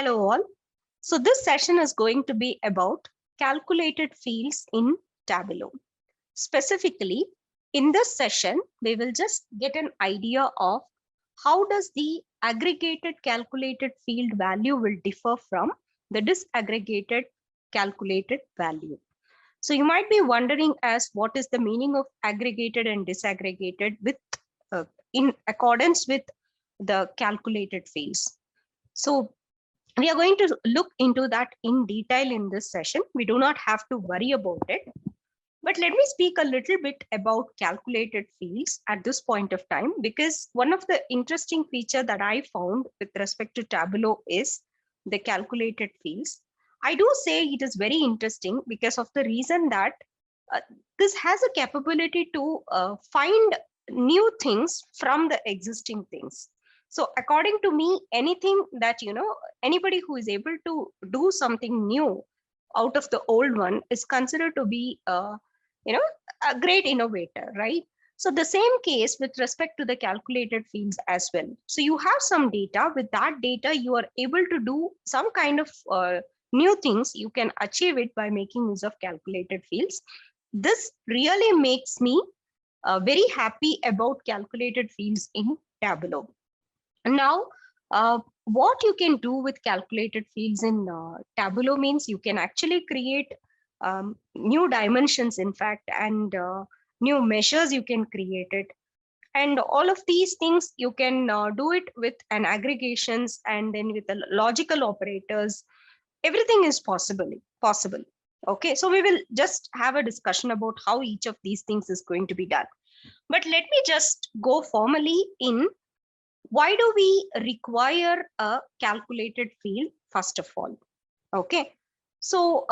Hello all. So this session is going to be about calculated fields in Tableau. Specifically, in this session, we will just get an idea of how does the aggregated calculated field value will differ from the disaggregated calculated value. So you might be wondering as what is the meaning of aggregated and disaggregated with in accordance with the calculated fields. So we are going to look into that in detail in this session. We do not have to worry about it. But let me speak a little bit about calculated fields at this point of time, because one of the interesting feature that I found with respect to Tableau is the calculated fields. I do say it is very interesting because of the reason that this has a capability to find new things from the existing things. So according to me, anything that, anybody who is able to do something new out of the old one is considered to be, a great innovator, right? So the same case with respect to the calculated fields as well. So you have some data. With that data, you are able to do some kind of new things. You can achieve it by making use of calculated fields. This really makes me very happy about calculated fields in Tableau. Now, what you can do with calculated fields in Tableau means you can actually create new dimensions, in fact, and new measures you can create it. And all of these things you can do it with an aggregations and then with the logical operators. Everything is possible. Okay, so we will just have a discussion about how each of these things is going to be done. But let me just go formally in why do we require a calculated field first of all. Okay, so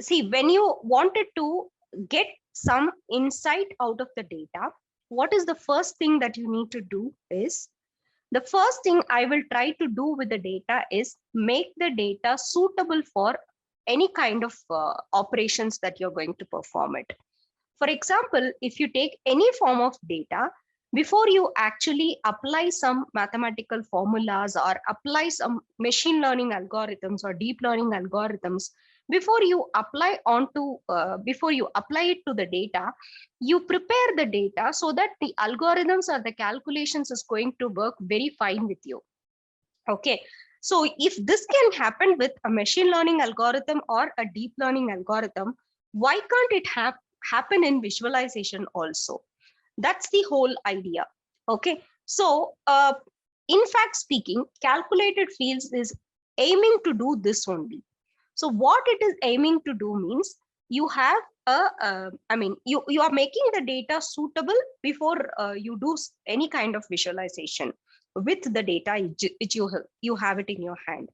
see, when you wanted to get some insight out of the data, what is the first thing that you need to do is, the first thing I will try to do with the data is make the data suitable for any kind of operations that you're going to perform it. For example, if you take any form of data, before you actually apply some mathematical formulas or apply some machine learning algorithms or deep learning algorithms, before you apply it to the data, you prepare the data so that the algorithms or the calculations is going to work very fine with you. Okay, so if this can happen with a machine learning algorithm or a deep learning algorithm, why can't it happen in visualization also? That's the whole idea. Okay, so in fact speaking, calculated fields is aiming to do this only. So what it is aiming to do means you have you are making the data suitable before you do any kind of visualization with the data which you have it in your hand.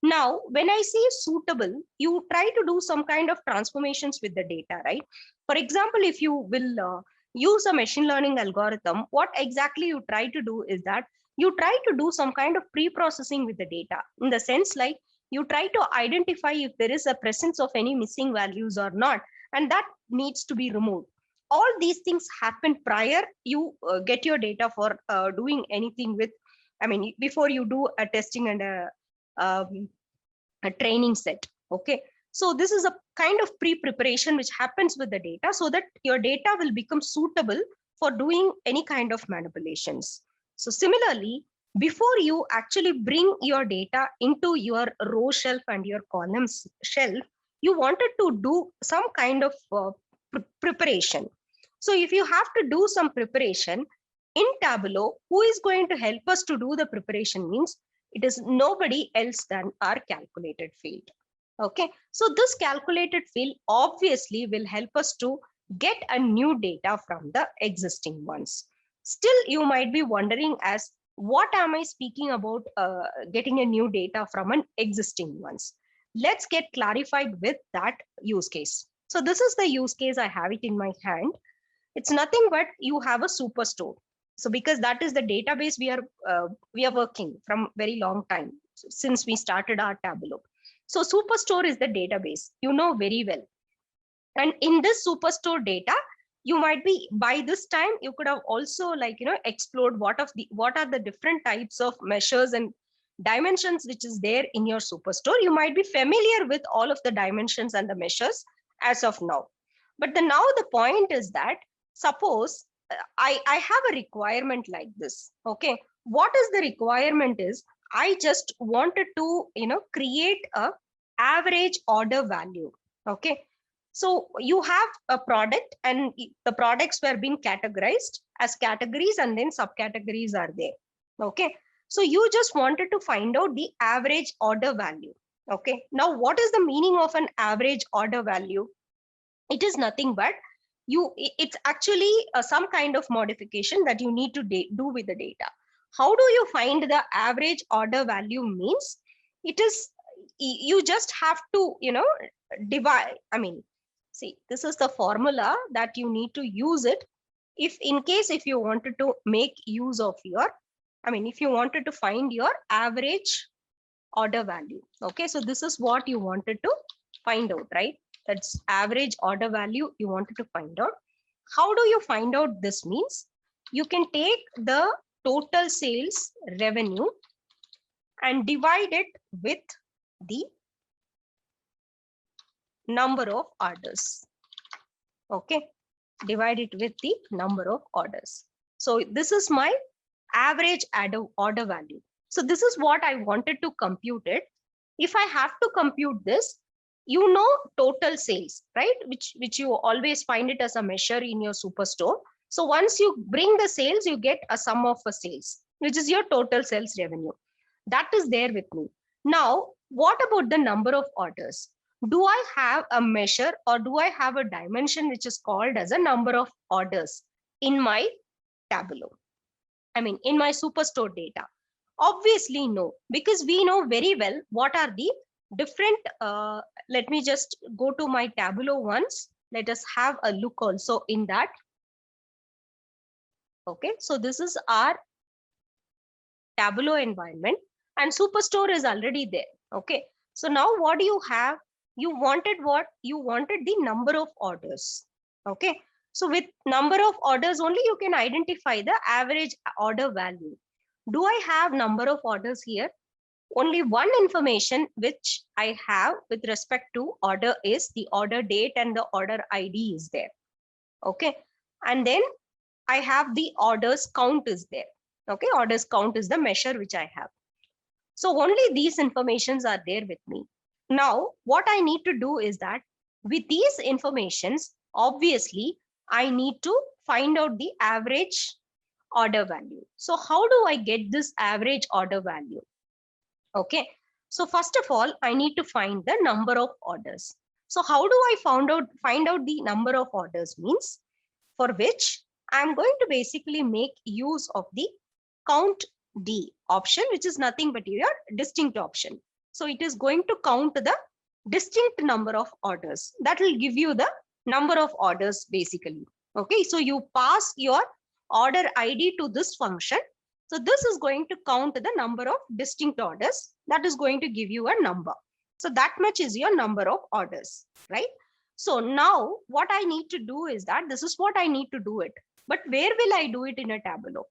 Now, when I say suitable, you try to do some kind of transformations with the data, right? For example, if you will use a machine learning algorithm, what exactly you try to do is that you try to do some kind of pre-processing with the data, in the sense like you try to identify if there is a presence of any missing values or not, and that needs to be removed. All these things happen prior you get your data for doing anything with, before you do a testing and a training set. Okay, so this is a kind of pre-preparation which happens with the data so that your data will become suitable for doing any kind of manipulations. So similarly, before you actually bring your data into your row shelf and your columns shelf, you wanted to do some kind of preparation. So if you have to do some preparation in Tableau, who is going to help us to do the preparation means it is nobody else than our calculated field. Okay, so this calculated field obviously will help us to get a new data from the existing ones. Still, you might be wondering as what am I speaking about getting a new data from an existing ones? Let's get clarified with that use case. So this is the use case. I have it in my hand. It's nothing but you have a superstore. So because that is the database we are working from very long time since we started our Tableau. So superstore is the database, you know very well. And in this superstore data, you might be, by this time, you could have also explored what are the different types of measures and dimensions which is there in your superstore. You might be familiar with all of the dimensions and the measures as of now. But now the point is that suppose I have a requirement like this. Okay, what is the requirement is I just wanted to create a average order value. Okay, so you have a product and the products were being categorized as categories and then subcategories are there. Okay, so you just wanted to find out the average order value. Okay, now what is the meaning of an average order value? It is nothing but it's actually some kind of modification that you need to do with the data. How do you find the average order value? Means it is you just have to divide. I mean, see, this is the formula that you need to use it if in case if you wanted to make use of your, I mean, if you wanted to find your average order value. Okay, so this is what you wanted to find out, right? That's average order value you wanted to find out. How do you find out this? Means you can take the total sales revenue and divide it with the number of orders. Okay, divide it with the number of orders. So this is my average order value. So this is what I wanted to compute it. If I have to compute this, total sales, right? Which you always find it as a measure in your superstore. So once you bring the sales, you get a sum of a sales, which is your total sales revenue. That is there with me. Now, what about the number of orders? Do I have a measure or do I have a dimension which is called as a number of orders in my Tableau? I mean, in my superstore data? Obviously no, because we know very well what are the different, let me just go to my Tableau once. Let us have a look also in that. Okay, so this is our Tableau environment and superstore is already there. Okay, so now what do you have? You wanted what? You wanted the number of orders. Okay, so with number of orders only you can identify the average order value. Do I have number of orders here? Only one information which I have with respect to order is the order date and the order ID is there. Okay, and then I have the orders count is there. Okay, orders count is the measure which I have. So only these informations are there with me. Now, what I need to do is that with these informations, obviously, I need to find out the average order value. So how do I get this average order value? Okay, so first of all, I need to find the number of orders. So how do I find out the number of orders? Means for which I'm going to basically make use of the count D option, which is nothing but your distinct option. So it is going to count the distinct number of orders. That will give you the number of orders basically. Okay, so you pass your order ID to this function. So this is going to count the number of distinct orders. That is going to give you a number. So that much is your number of orders, right? So now what I need to do is that this is what I need to do it. But where will I do it in a Tableau?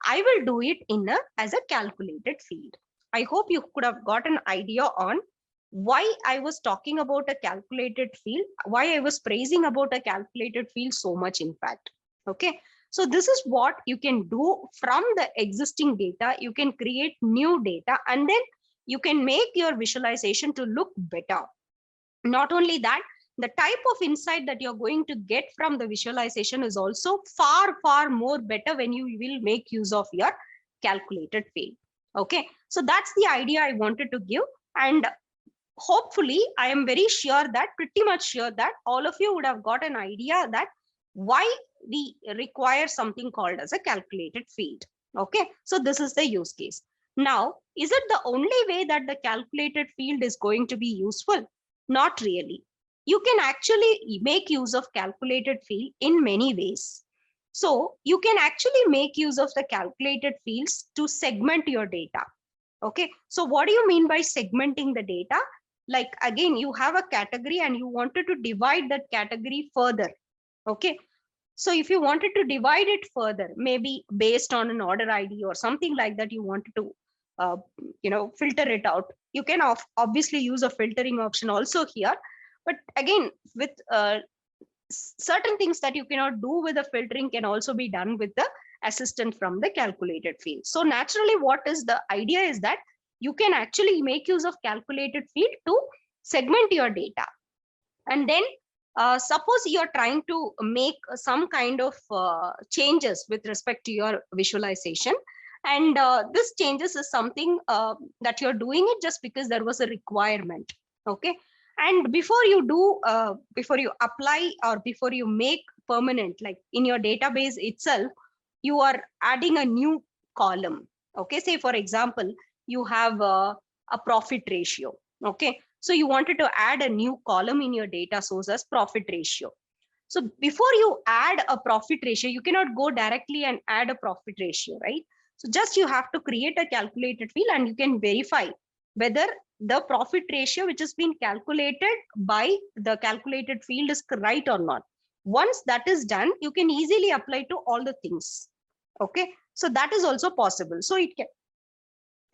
I will do it as a calculated field. I hope you could have got an idea on why I was talking about a calculated field, why I was praising about a calculated field so much, in fact. Okay, so this is what you can do from the existing data. You can create new data and then you can make your visualization to look better. Not only that, the type of insight that you're going to get from the visualization is also far, far more better when you will make use of your calculated field. Okay, so that's the idea I wanted to give. And hopefully, I am very sure that, pretty much sure that all of you would have got an idea that why we require something called as a calculated field. Okay, so this is the use case. Now, is it the only way that the calculated field is going to be useful? Not really. You can actually make use of calculated field in many ways. So you can actually make use of the calculated fields to segment your data. Okay, so what do you mean by segmenting the data? Like, again, you have a category and you wanted to divide that category further. Okay, so if you wanted to divide it further, maybe based on an order ID or something like that, you wanted to filter it out. You can obviously use a filtering option also here, but again, with certain things that you cannot do with the filtering can also be done with the assistant from the calculated field. So naturally, what is the idea is that you can actually make use of calculated field to segment your data. And then suppose you're trying to make some kind of changes with respect to your visualization, and this changes is something that you're doing it just because there was a requirement. Okay, and before you apply or before you make permanent, like in your database itself, you are adding a new column. Okay, say for example, you have a profit ratio. Okay, so you wanted to add a new column in your data source as profit ratio. So before you add a profit ratio, you cannot go directly and add a profit ratio, right? So just you have to create a calculated field and you can verify whether the profit ratio which has been calculated by the calculated field is right or not. Once that is done, you can easily apply to all the things. Okay, so that is also possible. So it can,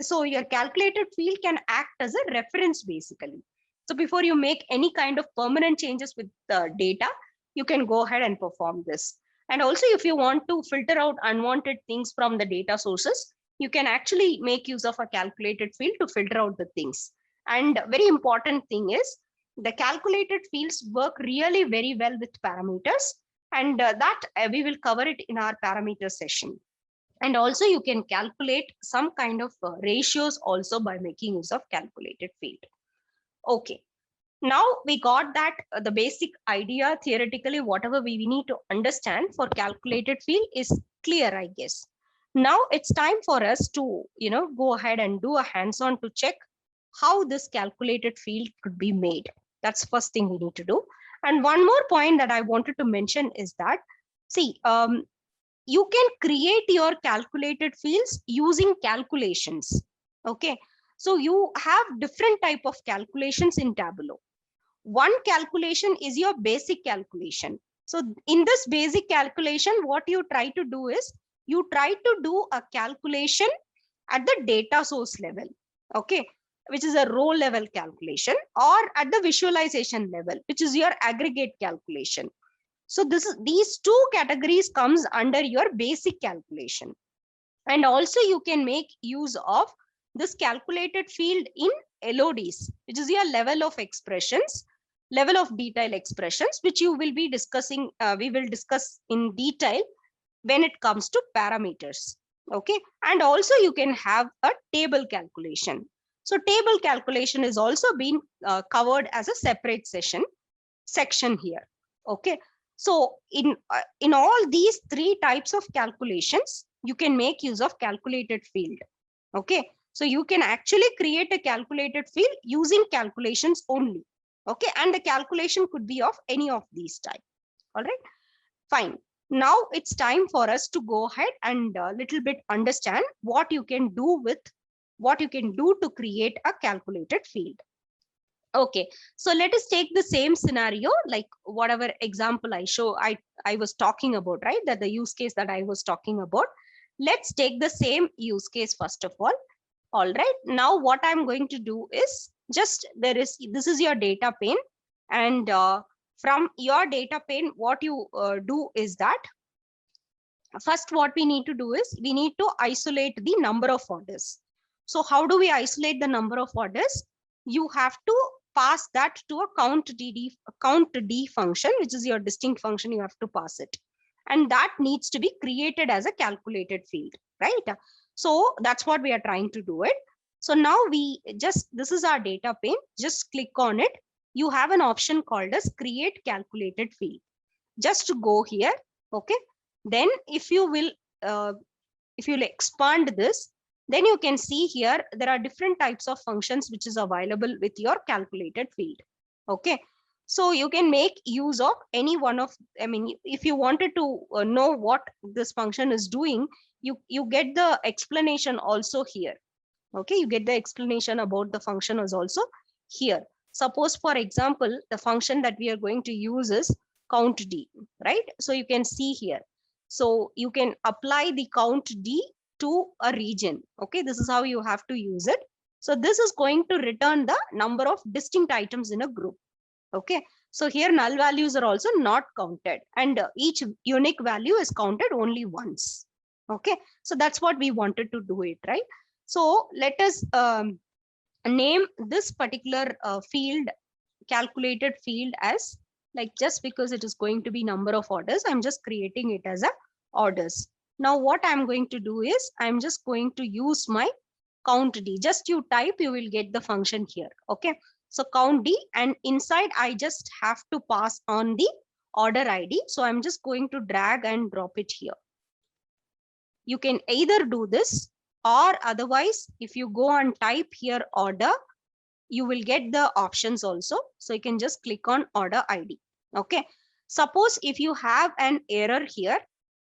so your calculated field can act as a reference basically. So before you make any kind of permanent changes with the data, you can go ahead and perform this. And also, if you want to filter out unwanted things from the data sources, you can actually make use of a calculated field to filter out the things. And very important thing is the calculated fields work really very well with parameters, and that we will cover it in our parameter session. And also you can calculate some kind of ratios also by making use of calculated field. Okay, now we got that the basic idea theoretically, whatever we need to understand for calculated field is clear, I guess. Now it's time for us to go ahead and do a hands-on to check how this calculated field could be made. That's first thing we need to do. And one more point that I wanted to mention is that, see, you can create your calculated fields using calculations. Okay, so you have different type of calculations in Tableau. One calculation is your basic calculation. So in this basic calculation, what you try to do is you try to do a calculation at the data source level. Okay, which is a row level calculation, or at the visualization level, which is your aggregate calculation. So these two categories comes under your basic calculation. And also you can make use of this calculated field in LODs, which is your level of expressions, level of detail expressions, which you will be discussing, we will discuss in detail when it comes to parameters. Okay, and also you can have a table calculation. So table calculation is also being covered as a separate section here. Okay, so in all these three types of calculations, you can make use of calculated field. Okay, so you can actually create a calculated field using calculations only. Okay, and the calculation could be of any of these type. All right, fine. Now it's time for us to go ahead and a little bit understand what you can do to create a calculated field. Okay, so let us take the same scenario, like whatever example I was talking about, right? That the use case that I was talking about. Let's take the same use case first of all. All right, now what I'm going to do is just this is your data pane, and from your data pane, what you do is that first what we need to do is we need to isolate the number of orders. So how do we isolate the number of orders? You have to pass that to a count d function, which is your distinct function. You have to pass it, and that needs to be created as a calculated field, right? So that's what we are trying to do it. So now this is our data pane. Just click on it. You have an option called as create calculated field. Just to go here. Okay, then if you will expand this, then you can see here there are different types of functions which is available with your calculated field. Okay, so you can make use of any one of, if you wanted to know what this function is doing, you get the explanation also here. Okay, you get the explanation about the function is also here. Suppose for example, the function that we are going to use is count d, right? So you can see here. So you can apply the count d to a region. Okay, this is how you have to use it. So this is going to return the number of distinct items in a group. Okay, so here null values are also not counted, and each unique value is counted only once. Okay, so that's what we wanted to do it, right? So let us name this particular field, calculated field, as, like, just because it is going to be number of orders, I'm just creating it as a orders. Now what I'm going to do is I'm just going to use my count D. Just you type, you will get the function here. Okay, so count D, and inside I just have to pass on the order ID. So I'm just going to drag and drop it here. You can either do this, or otherwise if you go and type here order, you will get the options also. So you can just click on order ID. Okay, suppose if you have an error here,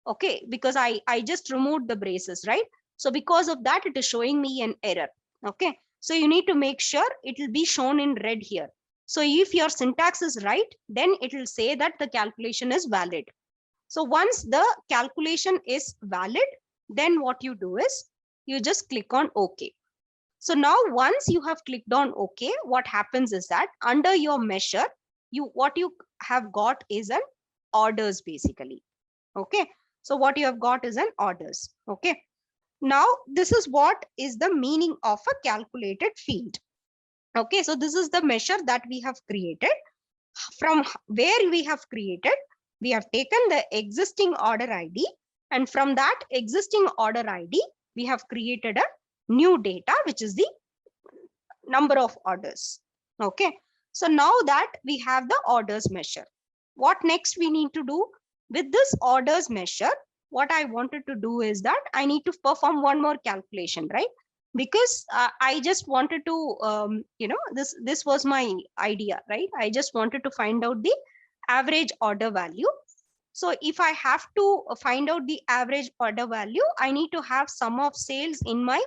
okay, because I just removed the braces, right? So because of that, it is showing me an error. Okay, so you need to make sure it will be shown in red here. So if your syntax is right, then it will say that the calculation is valid. So once the calculation is valid, then what you do is you just click on OK. So now once you have clicked on OK, what happens is that under your measure, what you have got is an orders basically. Okay, so what you have got is an orders. Okay, now this is what is the meaning of a calculated field. Okay, so this is the measure that we have created. From where we have created, we have taken the existing order ID, and from that existing order ID, we have created a new data, which is the number of orders. Okay, so now that we have the orders measure, what next we need to do with this orders measure? What I wanted to do is that I need to perform one more calculation, right? Because I just wanted to this was my idea, right? I just wanted to find out the average order value. So if I have to find out the average order value, I need to have sum of sales in my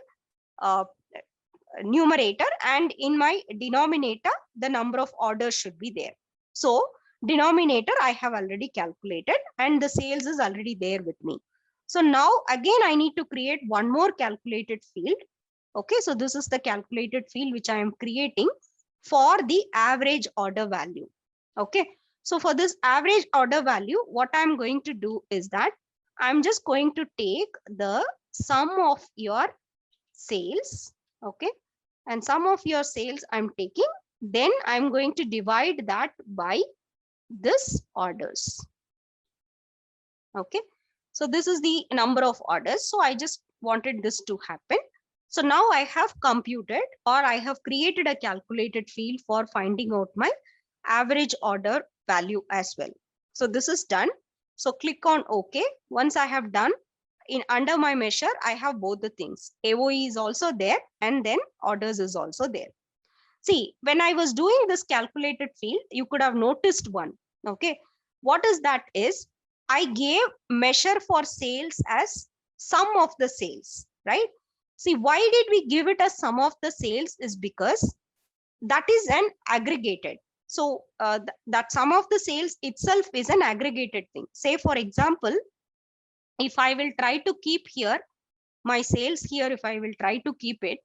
numerator, and in my denominator the number of orders should be there. So denominator I have already calculated, and the sales is already there with me. So now again I need to create one more calculated field. Okay, so this is the calculated field which I am creating for the average order value. Okay, so for this average order value, what I'm going to do is that I'm just going to take the sum of your sales. Okay, and sum of your sales I'm taking, then I'm going to divide that by this orders. Okay, so this is the number of orders. So I just wanted this to happen. So now I have computed, or I have created a calculated field for finding out my average order value as well. So this is done. So click on OK. Once I have done, in under my measure, I have both the things. AOE is also there, and then orders is also there. See, when I was doing this calculated field, you could have noticed one. Okay, what is that is, I gave measure for sales as sum of the sales, right? See, why did we give it as sum of the sales is because that is an aggregated. So that sum of the sales itself is an aggregated thing. Say, for example, if I will try to keep here my sales here, if I will try to keep it,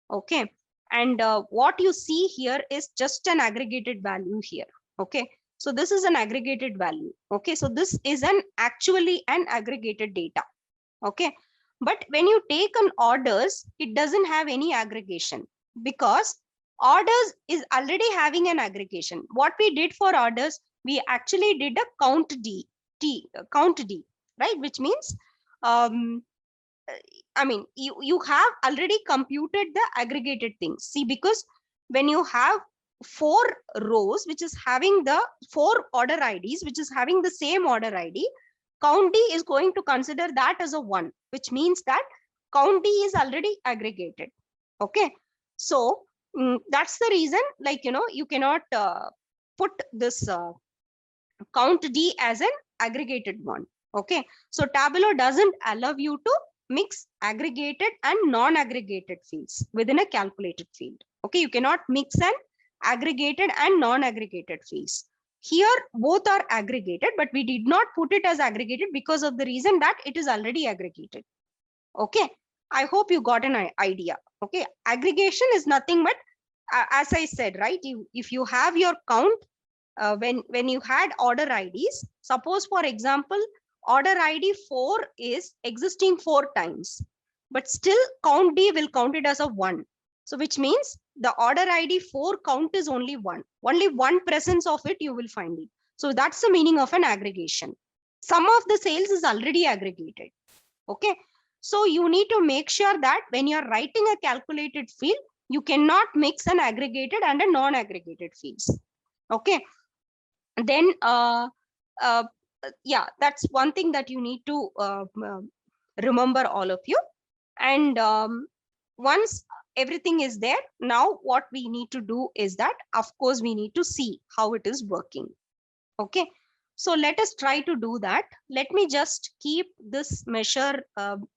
okay, and what you see here is just an aggregated value here. Okay, so this is an aggregated value. Okay, so this is actually an aggregated data. Okay, but when you take an orders, it doesn't have any aggregation, because orders is already having an aggregation. What we did for orders, we actually did a count D, right? Which means, I mean, you have already computed the aggregated things. See, because when you have 4 rows, which is having the 4 order IDs, which is having the same order ID, count D is going to consider that as a 1, which means that count D is already aggregated. Okay, so that's the reason, like, you cannot put this count D as an aggregated one. Okay, so Tableau doesn't allow you to mix aggregated and non-aggregated fields within a calculated field. Okay, you cannot mix an aggregated and non-aggregated fields. Here both are aggregated, but we did not put it as aggregated because of the reason that it is already aggregated. Okay, I hope you got an idea. Okay, aggregation is nothing but, as I said, right? If you have your count, when you had order IDs, suppose for example, order ID 4 is existing 4 times, but still count D will count it as a 1. So which means the order ID 4 count is only 1. Only one presence of it you will find it. So that's the meaning of an aggregation. Sum of the sales is already aggregated. Okay. So you need to make sure that when you're writing a calculated field, you cannot mix an aggregated and a non-aggregated fields. Okay. Then yeah, that's one thing that you need to remember, all of you. And once everything is there, now what we need to do is that, of course, we need to see how it is working. Okay, so let us try to do that. Let me just keep this measure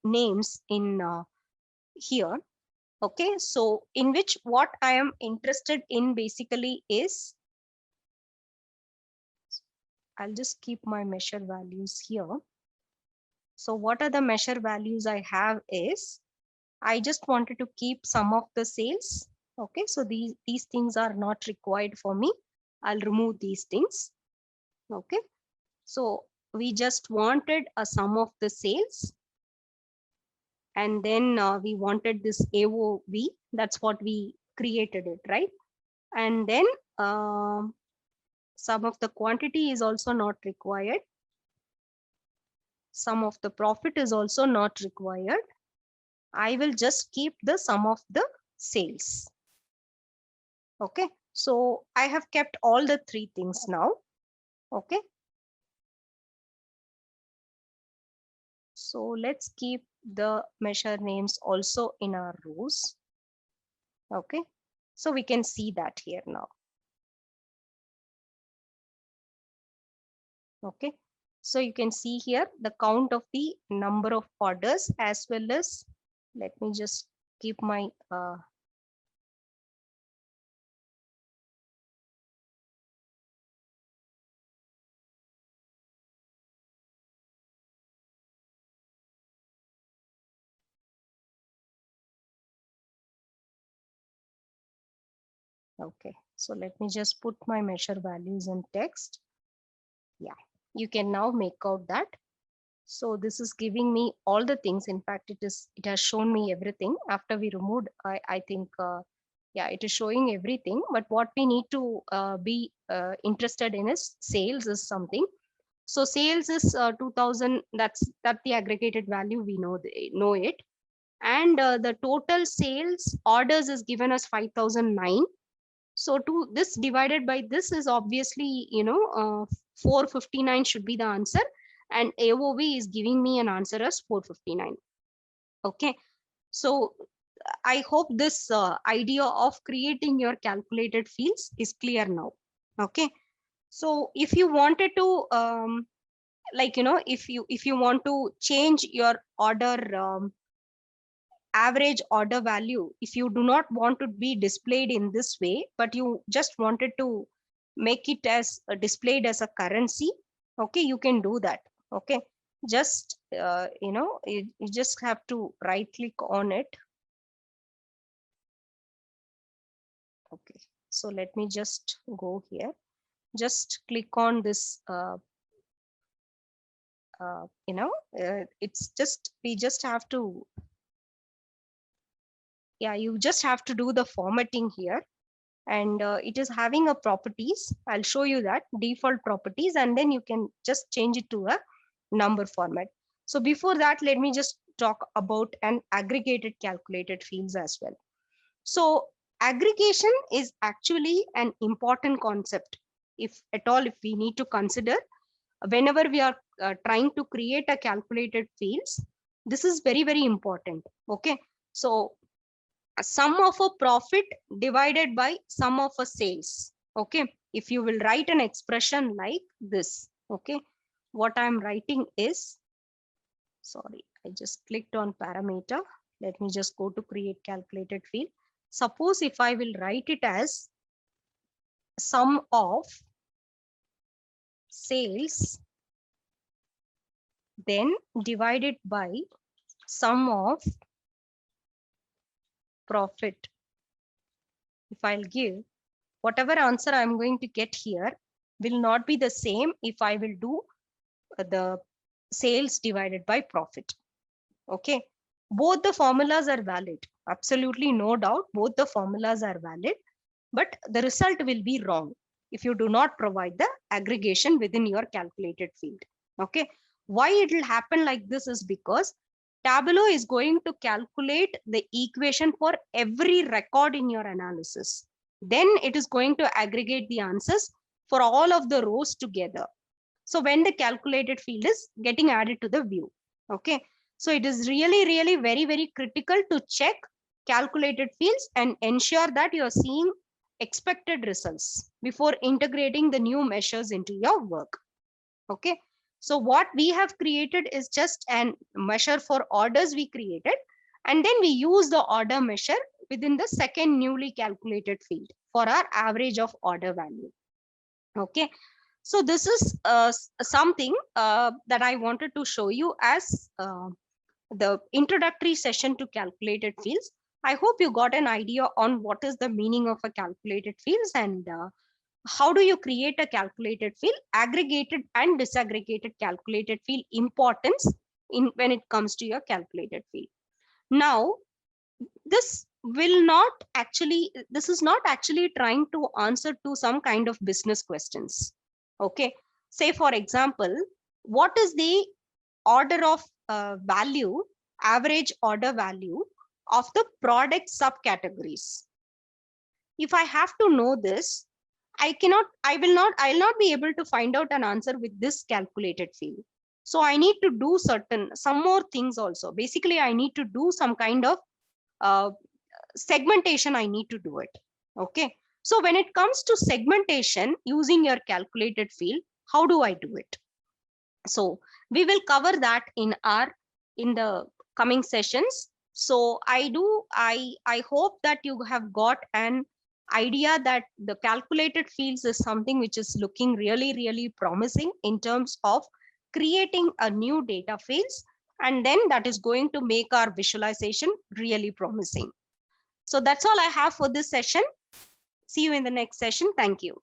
names in here. Okay, so in which what I am interested in basically is, I'll just keep my measure values here. So what are the measure values I have is, I just wanted to keep some of the sales. Okay, so these things are not required for me. I'll remove these things. Okay, so we just wanted a sum of the sales, and then we wanted this AOV. That's what we created it, right? And then some of the quantity is also not required. Some of the profit is also not required. I will just keep the sum of the sales. Okay, so I have kept all the 3 things now. Okay, so let's keep the measure names also in our rows. Okay, so we can see that here now. Okay, so you can see here the count of the number of orders, as well as, let me just keep my okay, so let me just put my measure values in text. Yeah, you can now make out that. So this is giving me all the things. In fact, it has shown me everything after we removed. I think yeah, it is showing everything. But what we need to be interested in is sales is something. So sales is 2000. That's the aggregated value. We know it, and the total sales orders is given as 5009. So to this divided by this is obviously, 459 should be the answer, and AOV is giving me an answer as 459. Okay, so I hope this idea of creating your calculated fields is clear now. Okay, so if you wanted to if you want to change your order average order value, if you do not want to be displayed in this way, but you just wanted to make it as displayed as a currency, okay, you can do that. Okay, just you just have to right click on it. Okay, so let me just go here, just click on this it's just, we just have to, yeah, you just have to do the formatting here, and it is having a properties. I'll show you that default properties, and then you can just change it to a number format. So before that, let me just talk about an aggregated calculated fields as well. So aggregation is actually an important concept, if at all, if we need to consider whenever we are trying to create a calculated fields. This is very, very important. Okay, so sum of a profit divided by sum of a sales. Okay, if you will write an expression like this, okay, what I'm writing is, sorry, I just clicked on parameter. Let me just go to create calculated field. Suppose if I will write it as sum of sales, then divided by sum of profit, if I'll give, whatever answer I'm going to get here will not be the same if I will do the sales divided by profit. Okay, both the formulas are valid, absolutely no doubt, both the formulas are valid, but the result will be wrong if you do not provide the aggregation within your calculated field. Okay, why it will happen like this is because Tableau is going to calculate the equation for every record in your analysis. Then it is going to aggregate the answers for all of the rows together. So when the calculated field is getting added to the view. Okay, so it is really very critical to check calculated fields and ensure that you are seeing expected results before integrating the new measures into your work. Okay, so what we have created is just an measure for orders we created, and then we use the order measure within the second newly calculated field for our average of order value. Okay, so this is something that I wanted to show you as the introductory session to calculated fields. I hope you got an idea on what is the meaning of a calculated fields and how do you create a calculated field, aggregated and disaggregated calculated field importance in when it comes to your calculated field. Now, this is not actually trying to answer to some kind of business questions. Okay, say for example, what is the order of value, average order value of the product subcategories? If I have to know this, I'll not be able to find out an answer with this calculated field. So I need to do some more things also. Basically, I need to do some kind of segmentation. I need to do it. Okay, so when it comes to segmentation using your calculated field, how do I do it? So we will cover that in the coming sessions. So I hope that you have got an idea that the calculated fields is something which is looking really promising in terms of creating a new data fields, and then that is going to make our visualization really promising. So that's all I have for this session. See you in the next session. Thank you.